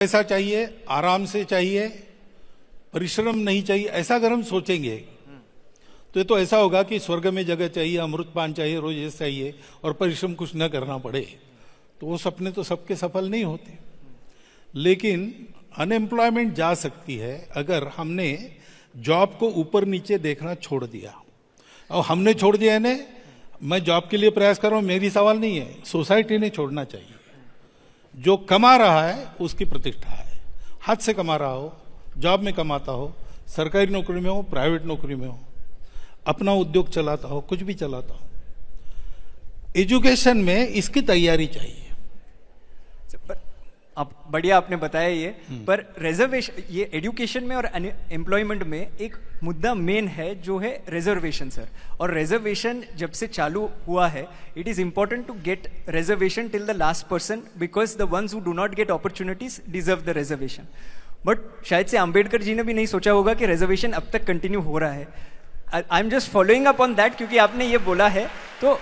ऐसा चाहिए, आराम से चाहिए, परिश्रम नहीं चाहिए, ऐसा अगर हम सोचेंगे तो ये तो ऐसा होगा कि स्वर्ग में जगह चाहिए, अमृतपान चाहिए, रोज ये चाहिए और परिश्रम कुछ न करना पड़े। तो वो सपने तो सबके सफल नहीं होते। लेकिन अनएम्प्लॉयमेंट जा सकती है अगर हमने जॉब को ऊपर नीचे देखना छोड़ दिया। और हमने छोड़ दिया है, मैं जॉब के लिए प्रयास कर रहा हूं, मेरी सवाल नहीं है, सोसाइटी ने छोड़ना चाहिए। जो कमा रहा है उसकी प्रतिष्ठा है, हाथ से कमा रहा हो, जॉब में कमाता हो, सरकारी नौकरी में हो, प्राइवेट नौकरी में हो, अपना उद्योग चलाता हो, कुछ भी चलाता हो, एजुकेशन में इसकी तैयारी चाहिए। अब बढ़िया आपने बताया ये, पर रिजर्वेशन, ये एजुकेशन में और एम्प्लॉयमेंट में एक मुद्दा मेन है जो है रिजर्वेशन सर। और रिजर्वेशन जब से चालू हुआ है, it is important to get reservation till the last person, because the ones who do not get opportunities deserve the reservation. But शायद से अंबेडकर जी ने भी नहीं सोचा होगा कि रिजर्वेशन अब तक कंटिन्यू हो रहा है। I am just following up on that, क्योंकि आपने ये बोला है। तो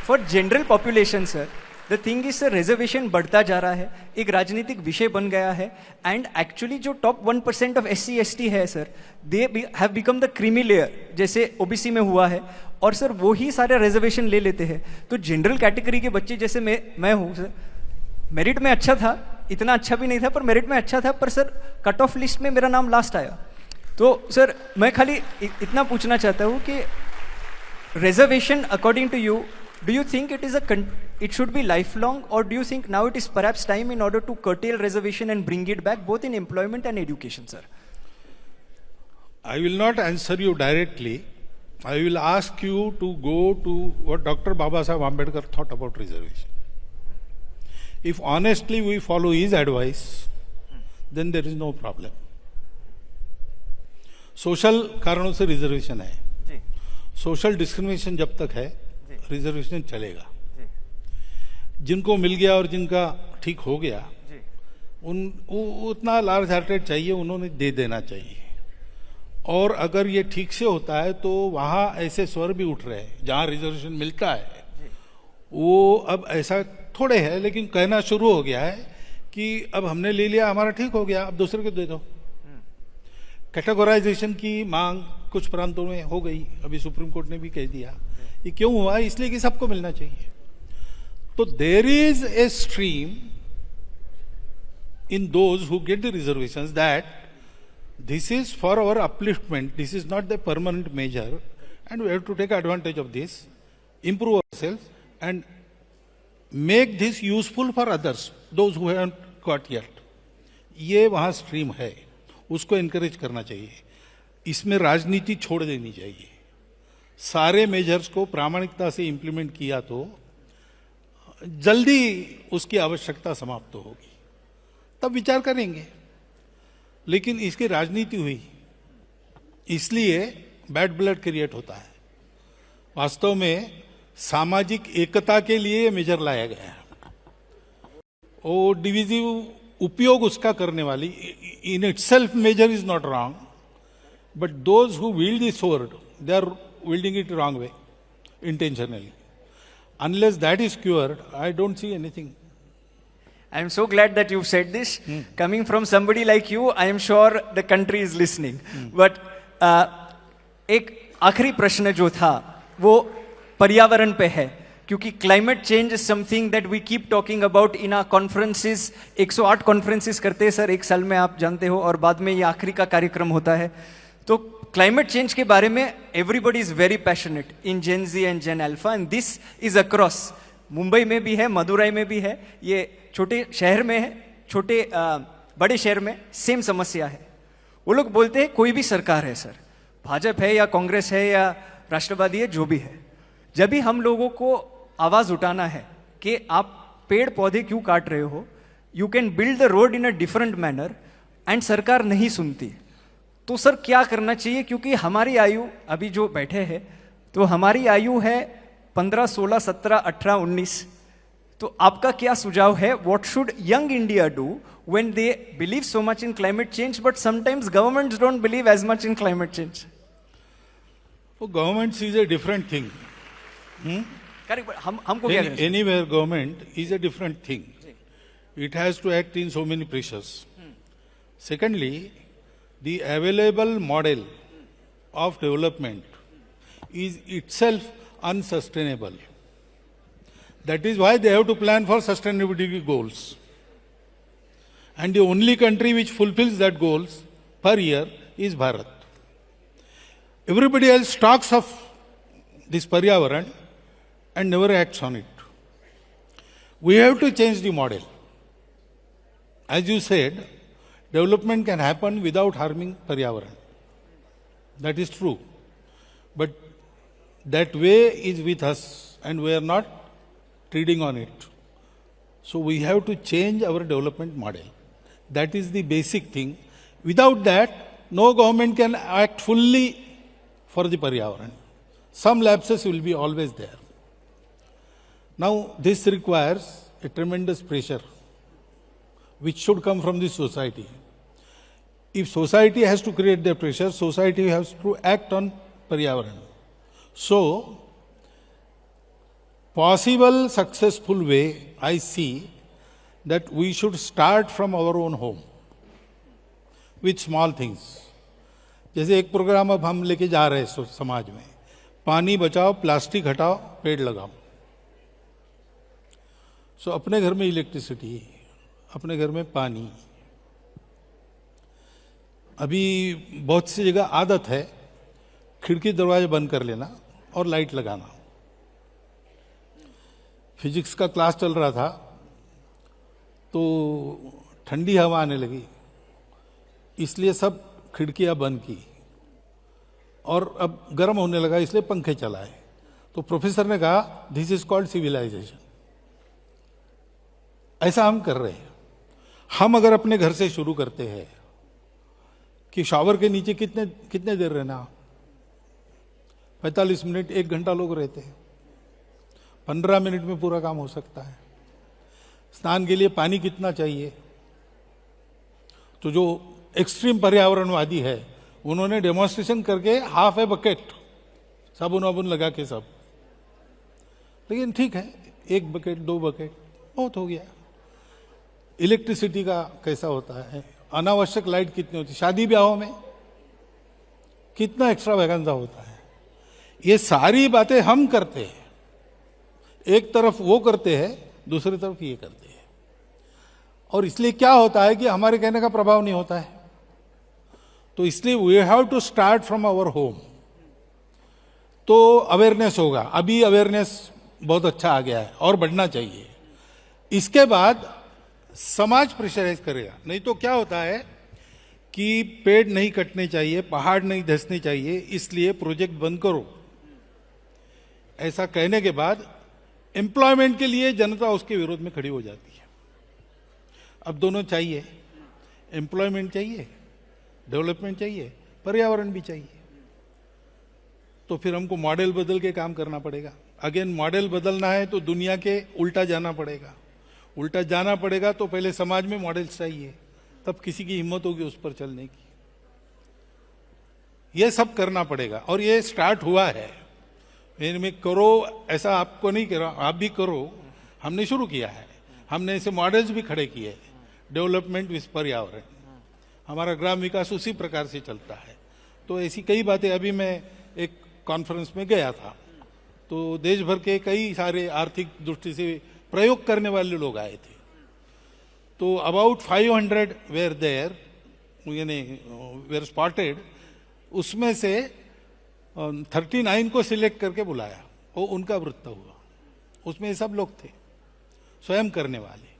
for general population sir, the thing is sir, reservation बढ़ता जा रहा है, एक राजनीतिक विषय बन गया है। एंड एक्चुअली जो टॉप 1% ऑफ SC ST है sir, they have become the creamy layer, जैसे OBC में हुआ है। और सर वो ही सारे रिजर्वेशन ले लेते हैं। तो जनरल कैटेगरी के बच्चे जैसे मैं हूँ सर, मेरिट में अच्छा था, इतना अच्छा भी नहीं था पर मेरिट में अच्छा था, पर सर कट ऑफ लिस्ट में मेरा नाम लास्ट आया। तो सर मैं खाली इतना पूछना चाहता हूँ कि reservation according to you, do you think it should be lifelong, or do you think now it is perhaps time in order to curtail reservation and bring it back both in employment and education, sir? I will not answer you directly. I will ask you to go to what Dr. Babasaheb Ambedkar thought about reservation. If honestly we follow his advice, then there is no problem. Social कारणों से reservation है, social discrimination जब तक है reservation चलेगा। जिनको मिल गया और जिनका ठीक हो गया, उतना लार्ज हार्टेड चाहिए, उन्होंने दे देना चाहिए। और अगर ये ठीक से होता है तो वहां ऐसे स्वर भी उठ रहे हैं जहां रिजर्वेशन मिलता है, वो अब ऐसा थोड़े है लेकिन कहना शुरू हो गया है कि अब हमने ले लिया, हमारा ठीक हो गया, अब दूसरे को दे दो। कैटेगराइजेशन की मांग कुछ प्रांतों में हो गई, अभी सुप्रीम कोर्ट ने भी कह दिया। ये क्यों हुआ? इसलिए कि सबको मिलना चाहिए। तो there is a stream in those who get the reservations that this is for our upliftment, this is not the permanent measure, and we have to take advantage of this, improve ourselves and make this useful for others, those who haven't got yet. ये वहां stream है, उसको encourage करना चाहिए। इसमें राजनीति छोड़ देनी चाहिए। सारे मेजर्स को प्रामाणिकता से इंप्लीमेंट किया तो जल्दी उसकी आवश्यकता समाप्त होगी, तब विचार करेंगे। लेकिन इसकी राजनीति हुई, इसलिए बैड ब्लड क्रिएट होता है। वास्तव में सामाजिक एकता के लिए मेजर लाया गया है। वो डिविजिव उपयोग उसका करने वाली, in itself measure is not wrong, but those who wield the sword, they are wielding it wrong way, intentionally. Unless that is cured, I don't see anything. I am so glad that you said this. Coming from somebody like you, I am sure the country is listening. But एक आखिरी प्रश्न जो था वो पर्यावरण पे है, क्योंकि climate change is something that we keep talking about in our conferences. 108 conferences करते हैं सर एक साल में, आप जानते हो, और बाद में ये आखिरी का कार्यक्रम होता है। तो क्लाइमेट चेंज के बारे में everybody is very passionate in gen Z and gen alpha, and this is across. Mumbai में भी है, मदुरई में भी है, ये छोटे शहर में है, बड़े शहर में सेम समस्या है। वो लोग बोलते हैं कोई भी सरकार है सर, भाजपा है या कांग्रेस है या राष्ट्रवादी है, जो भी है, जब भी हम लोगों को आवाज उठाना है कि आप पेड़ पौधे क्यों काट रहे हो, you can build the road in a different manner, and सरकार नहीं सुनती। तो सर क्या करना चाहिए? क्योंकि हमारी आयु, अभी जो बैठे हैं तो हमारी आयु है 15, 16, 17, 18, 19। तो आपका क्या सुझाव है? What should young India do when they believe so much in climate change, but sometimes governments don't believe as much in climate change? Governments is a different thing. Correct, हमको क्या? Anywhere government is a different thing. It has to act in so many pressures. Secondly, the available model of development is itself unsustainable. That is why they have to plan for sustainability goals. And the only country which fulfills that goals per year is Bharat. Everybody else talks of this Paryavaran and never acts on it. We have to change the model. As you said, development can happen without harming Paryavaran. That is true. But that way is with us and we are not treading on it. So we have to change our development model. That is the basic thing. Without that, no government can act fully for the Paryavaran. Some lapses will be always there. Now, this requires a tremendous pressure which should come from the society. If society has to create the pressure, society has to act on Paryavaran. So, possible successful way, I see that we should start from our own home with small things. जैसे एक programme अब हम लेके जा रहे हैं समाज में, पानी बचाओ, प्लास्टिक हटाओ, पेड़ लगाओ. सो अपने घर में इलेक्ट्रिसिटी, अपने घर में पानी. अभी बहुत सी जगह आदत है खिड़की दरवाजे बंद कर लेना और लाइट लगाना. फिजिक्स का क्लास चल रहा था तो ठंडी हवा आने लगी, इसलिए सब खिड़कियां बंद की और अब गर्म होने लगा, इसलिए पंखे चलाए. तो प्रोफेसर ने कहा दिस इज कॉल्ड सिविलाइजेशन. ऐसा हम कर रहे हैं. हम अगर अपने घर से शुरू करते हैं कि शॉवर के नीचे कितने देर रहना, 45 मिनट 1 घंटा लोग रहते हैं, 15 मिनट में पूरा काम हो सकता है. स्नान के लिए पानी कितना चाहिए, तो जो एक्सट्रीम पर्यावरणवादी है उन्होंने डेमोन्स्ट्रेशन करके हाफ ए बकेट साबुन वाबुन लगा के सब. लेकिन ठीक है, 1 बकेट 2 बकेट बहुत हो गया. इलेक्ट्रिसिटी का कैसा होता है, अनावश्यक लाइट कितनी होती है, शादी ब्याहों में कितना एक्स्ट्रा वैगेंजा होता है. ये सारी बातें हम करते हैं. एक तरफ वो करते हैं, दूसरी तरफ ये करते हैं. और इसलिए क्या होता है कि हमारे कहने का प्रभाव नहीं होता है. तो इसलिए we have to start from our home. तो अवेयरनेस होगा. अभी अवेयरनेस बहुत अच्छा आ गया है और बढ़ना चाहिए. इसके बाद समाज प्रेशराइज करेगा. नहीं तो क्या होता है कि पेड़ नहीं कटने चाहिए, पहाड़ नहीं धंसने चाहिए, इसलिए प्रोजेक्ट बंद करो. ऐसा कहने के बाद एम्प्लॉयमेंट के लिए जनता उसके विरोध में खड़ी हो जाती है. अब दोनों चाहिए, एम्प्लॉयमेंट चाहिए, डेवलपमेंट चाहिए, पर्यावरण भी चाहिए. तो फिर हमको मॉडल बदल के काम करना पड़ेगा. अगेन मॉडल बदलना है तो दुनिया के उल्टा जाना पड़ेगा. उल्टा जाना पड़ेगा तो पहले समाज में मॉडल्स चाहिए, तब किसी की हिम्मत होगी उस पर चलने की. ये सब करना पड़ेगा और ये स्टार्ट हुआ है. इनमें करो, ऐसा आपको नहीं करो, आप भी करो. हमने शुरू किया है. हमने ऐसे मॉडल्स भी खड़े किए. डेवलपमेंट विद पर्यावरण, हमारा ग्राम विकास उसी प्रकार से चलता है. तो ऐसी कई बातें. अभी मैं एक कॉन्फ्रेंस में गया था तो देश भर के कई सारे आर्थिक दृष्टि से प्रयोग करने वाले लोग आए थे. तो अबाउट 500 वेयर देयर, यानी वेयर स्पॉटेड. उसमें से 39 को सिलेक्ट करके बुलाया. वो उनका वृत्त हुआ. उसमें सब लोग थे स्वयं करने वाले.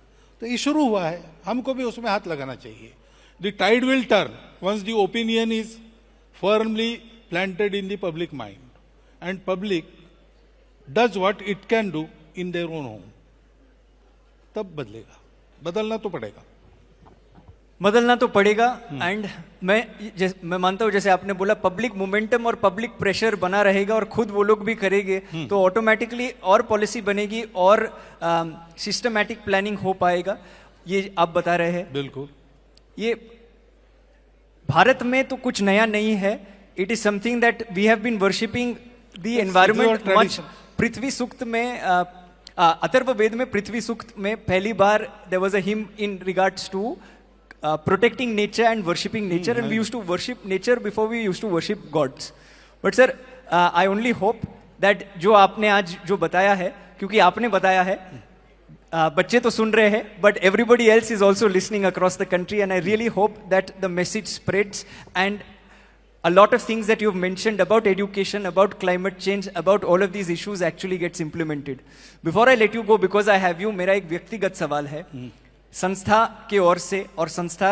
तो ये शुरू हुआ है, हमको भी उसमें हाथ लगाना चाहिए. The tide will turn once the opinion is firmly planted in the public mind and public does what it can do in their own home. तब बदलेगा. बदलना तो पड़ेगा. बदलना तो पड़ेगा. एंड मैं मानता हूं, जैसे आपने बोला, पब्लिक मोमेंटम और पब्लिक प्रेशर बना रहेगा और खुद वो लोग भी करेंगे तो ऑटोमेटिकली और पॉलिसी बनेगी और सिस्टमैटिक प्लानिंग हो पाएगा. ये आप बता रहे हैं. बिल्कुल. ये भारत में तो कुछ नया नहीं है. It is something that we have been worshipping the environment much. Prithvi Sukta में अथर्व वेद में पृथ्वी सूक्त में पहली बार there was a hymn in regards to protecting nature and worshipping nature and we used to worship nature before we used to worship gods. But sir I only hope that जो आपने आज जो बताया है, क्योंकि आपने बताया है, बच्चे तो सुन रहे हैं but everybody else is also listening across the country and I really hope that the message spreads and a lot of things that you've mentioned about education, about climate change, about all of these issues actually gets implemented. Before I let you go, because I have you, मेरा एक व्यक्तिगत सवाल है. संस्था के ओर से और संस्था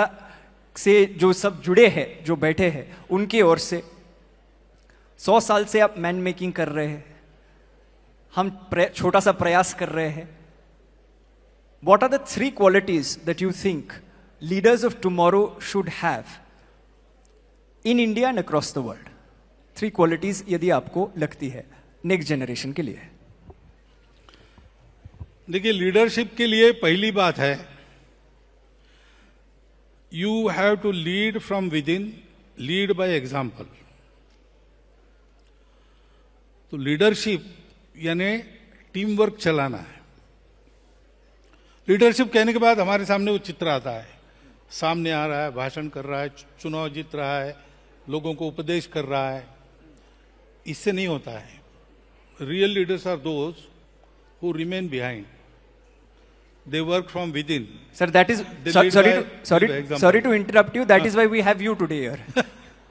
से जो सब जुड़े हैं, जो बैठे हैं, उनके ओर से 100 साल से आप मैन मेकिंग कर रहे हैं, हम छोटा सा प्रयास कर रहे हैं. What are the 3 qualities that you think leaders of tomorrow should have in India and across the world? 3 qualities यदि आपको लगती है नेक्स्ट जनरेशन के लिए. देखिए, लीडरशिप के लिए पहली बात है, you have to lead from within, lead by example. तो लीडरशिप यानी टीम वर्क चलाना है. लीडरशिप कहने के बाद हमारे सामने वो चित्र आता है, सामने आ रहा है, भाषण कर रहा है, चुनाव जीत रहा है, लोगों को उपदेश कर रहा है. इससे नहीं होता है. Real leaders are those who remain behind. They work from within. Sir, that is sorry to interrupt you. That is why we have you today here.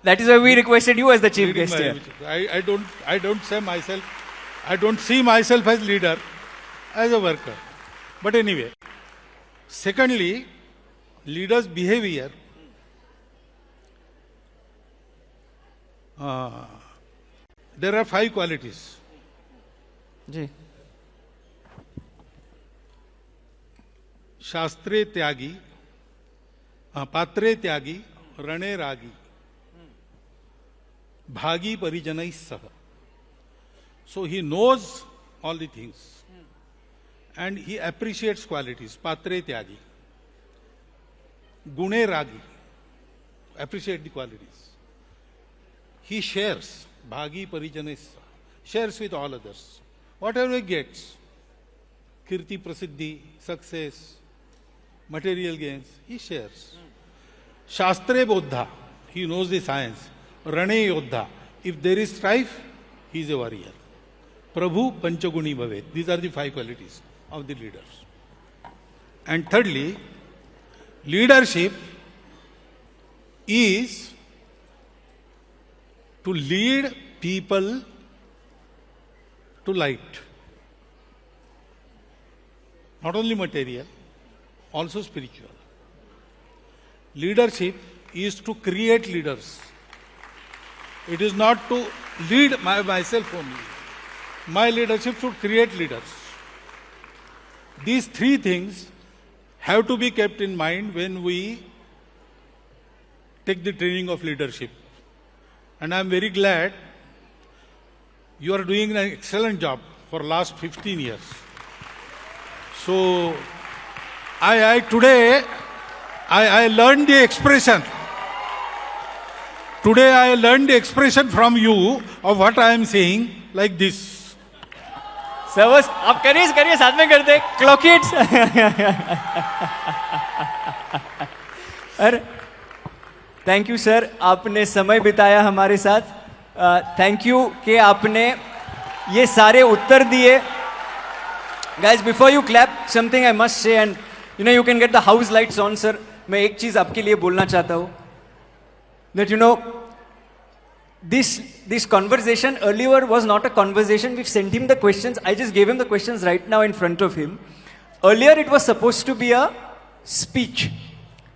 That is why we requested you as the chief guest here. I don't say myself. I don't see myself as leader, as a worker. But anyway, secondly, leaders' behavior. There are 5 qualities. जी. शास्त्रे त्यागी, पात्रे त्यागी, रणे रागी, भागी परिजनैः सह. So he knows all the things and he appreciates qualities. Patre tyagi, gune ragi, appreciate the qualities. He shares, bhagi parijanes, shares with all others. Whatever he gets, kirti, prasiddhi, success, material gains, he shares. Shastre bodha, he knows the science. Rane yodha, if there is strife, he is a warrior. Prabhu panchaguni bhavet. These are the 5 qualities of the leaders. And thirdly, leadership is to lead people to light. Not only material, also spiritual. Leadership is to create leaders. It is not to lead myself only. My leadership should create leaders. These 3 things have to be kept in mind when we take the training of leadership. And I am very glad you are doing an excellent job for last 15 years. So, today I learned the expression. Today I learned the expression from you of what I am saying like this. सर्वस आप करिए साथ में करते clock it. अरे thank you sir, आपने समय बिताया हमारे साथ. थैंक यू कि आपने ये सारे उत्तर दिए. Guys before you clap, something I must say, and you can get the house lights on. Sir, मैं एक चीज आपके लिए बोलना चाहता हूँ. That this conversation earlier was not a conversation. We've sent him the questions. I just gave him the questions right now in front of him. Earlier it was supposed to be a speech.